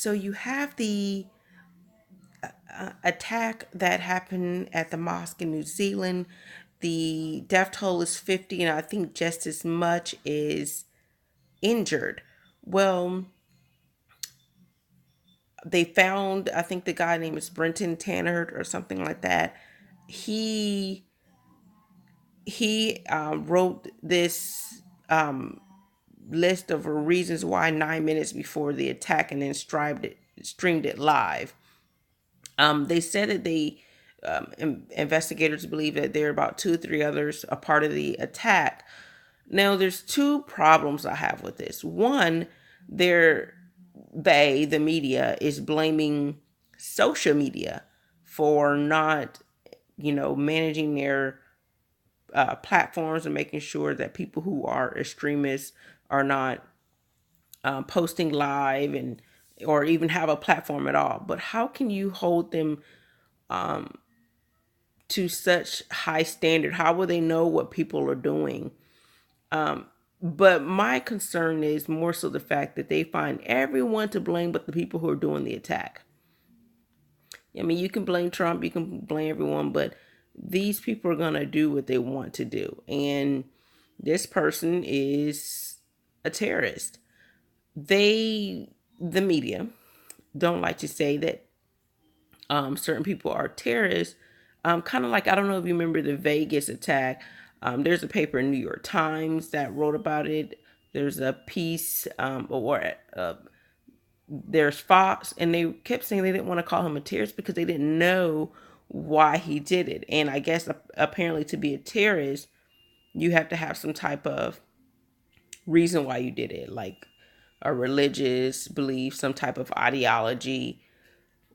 So you have the attack that happened at the mosque in New Zealand. The death toll is 50, and I think just as much is injured. Well, they found, I think the guy name is Brenton Tanner or something like that. He wrote this list of reasons why 9 minutes before the attack, and then streamed it live. They said that investigators believe that there are about two or three others a part of the attack. Now, there's two problems I have with this. One, they're the media, is blaming social media for not, managing their platforms and making sure that people who are extremists are not posting live and or even have a platform at all. But how can you hold them to such high standard? How will they know what people are doing? But my concern is more so the fact that they find everyone to blame but the people who are doing the attack. I mean, you can blame Trump, you can blame everyone, but these people are going to do what they want to do. And this person is a terrorist. The media, don't like to say that certain people are terrorists. Kind of like, I don't know if you remember the Vegas attack. There's a paper in New York Times that wrote about it. There's a piece, there's Fox, and they kept saying they didn't want to call him a terrorist because they didn't know why he did it. And I guess apparently to be a terrorist, you have to have some type of reason why you did it, like a religious belief, some type of ideology,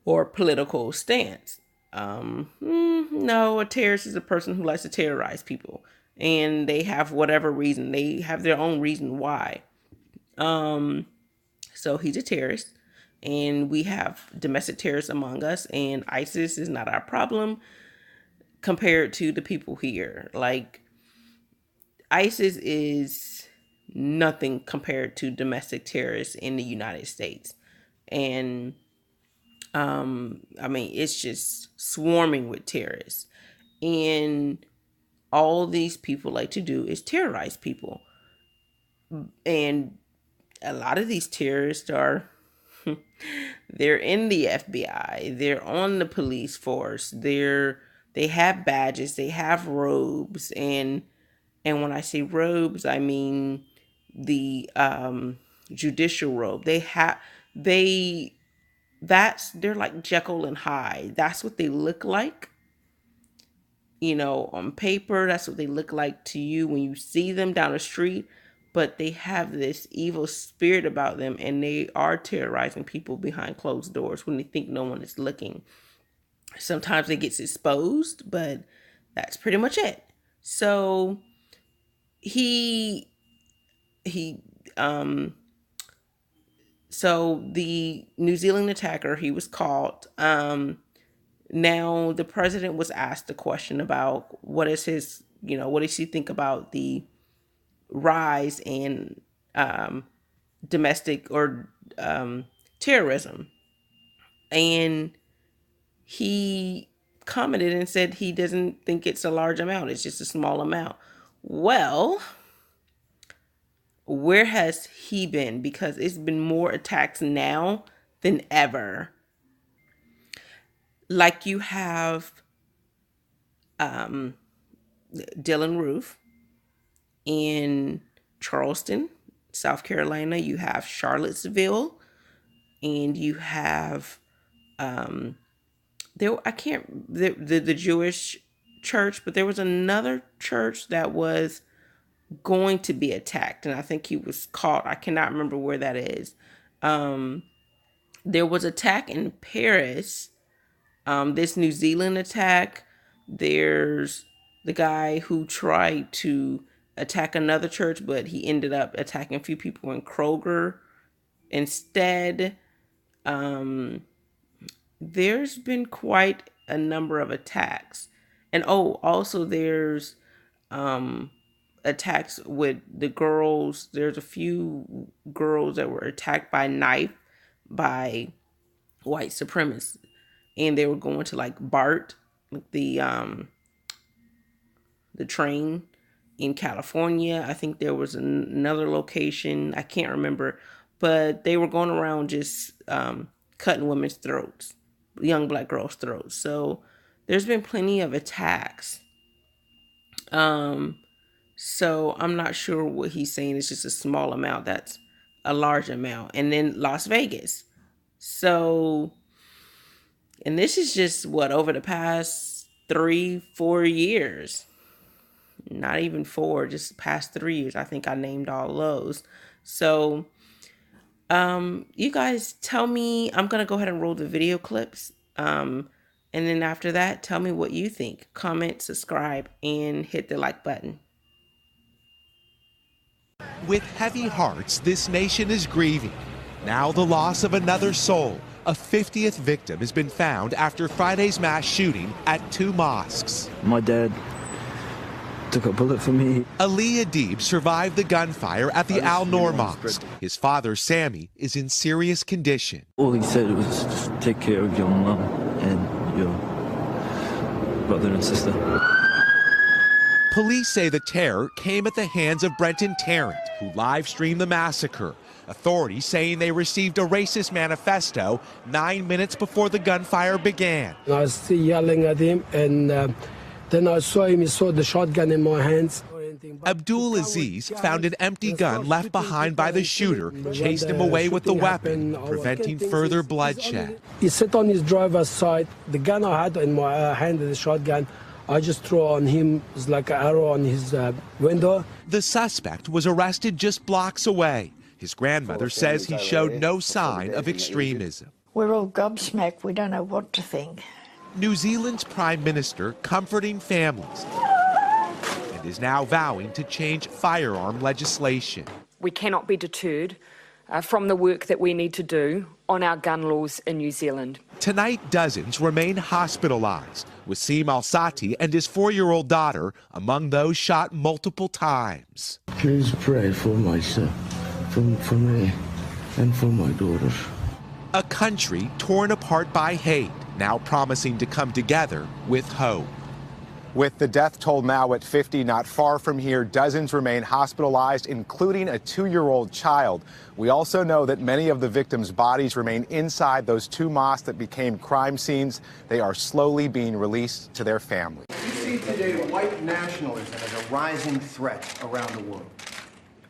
or political stance. No, a terrorist is a person who likes to terrorize people, and they have whatever reason. They have their own reason why. So he's a terrorist, and we have domestic terrorists among us, and ISIS is not our problem compared to the people here. Like, ISIS is nothing compared to domestic terrorists in the United States. And I mean, it's just swarming with terrorists. And all these people like to do is terrorize people. And a lot of these terrorists are they're in the FBI, they're on the police force, they have badges, they have robes, and when I say robes, I mean the judicial robe. They they're like Jekyll and Hyde. That's what they look like, on paper. That's what they look like to you when you see them down the street. But they have this evil spirit about them, and they are terrorizing people behind closed doors when they think no one is looking. Sometimes it gets exposed, but that's pretty much it. So he he so the New Zealand attacker, he was caught. Now the president was asked a question about what is his, what does he think about the rise in domestic or terrorism, and he commented and said he doesn't think it's a large amount; it's just a small amount. Well, where has he been? Because it's been more attacks now than ever. Like, you have Dylan Roof in Charleston, South Carolina. You have Charlottesville, and you have there. I can't the Jewish church, but there was another church that was going to be attacked, and I think he was caught. I cannot remember where that is. There was attack in Paris. This New Zealand attack. There's the guy who tried to attack another church, but he ended up attacking a few people in Kroger instead. There's been quite a number of attacks. And also there's attacks with the girls. There's a few girls that were attacked by knife by white supremacists, and they were going to like BART, the train in California. I think there was another location, I can't remember, but they were going around just cutting women's throats, young black girls' throats. So there's been plenty of attacks. So I'm not sure what he's saying. It's just a small amount. That's a large amount. And then Las Vegas. So, and this is just what, over the past 3-4 years. Not even 4, just past 3 years. I think I named all those. So, you guys tell me. I'm gonna go ahead and roll the video clips. And then after that, tell me what you think. Comment, subscribe, and hit the like button. With heavy hearts, this nation is grieving. Now the loss of another soul. A 50th victim has been found after Friday's mass shooting at 2 mosques. My dad took a bullet for me. Ali Adib survived the gunfire at the Al Noor Mosque. His father, Sammy, is in serious condition. All he said was just take care of your mom and your brother and sister. Police say the terror came at the hands of Brenton Tarrant, who live-streamed the massacre. Authorities saying they received a racist manifesto 9 minutes before the gunfire began. I was still yelling at him, and then I saw him, he saw the shotgun in my hands. Abdul Aziz found an empty gun left behind by the shooter, chased him away with the weapon, preventing further bloodshed. He sat on his driver's side. The gun I had in my hand, the shotgun, I just threw on him. It's like an arrow on his window. The suspect was arrested just blocks away. His grandmother says he showed no sign of extremism. We're all gobsmacked. We don't know what to think. New Zealand's Prime Minister comforting families and is now vowing to change firearm legislation. We cannot be deterred from the work that we need to do on our gun laws in New Zealand. Tonight, dozens remain hospitalized, with Wasim Al-Sati and his 4-year-old daughter among those shot multiple times. Please pray for myself, for me, and for my daughter. A country torn apart by hate, now promising to come together with hope. With the death toll now at 50, not far from here, dozens remain hospitalized, including a 2-year-old child. We also know that many of the victims' bodies remain inside those 2 mosques that became crime scenes. They are slowly being released to their families. You see today white nationalism as a rising threat around the world.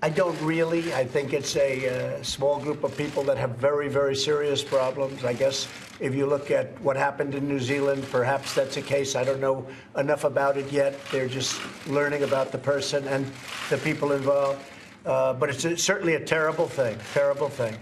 I don't really. I think it's a small group of people that have very, very serious problems. I guess if you look at what happened in New Zealand, perhaps that's a case. I don't know enough about it yet. They're just learning about the person and the people involved. But it's certainly a terrible thing, terrible thing.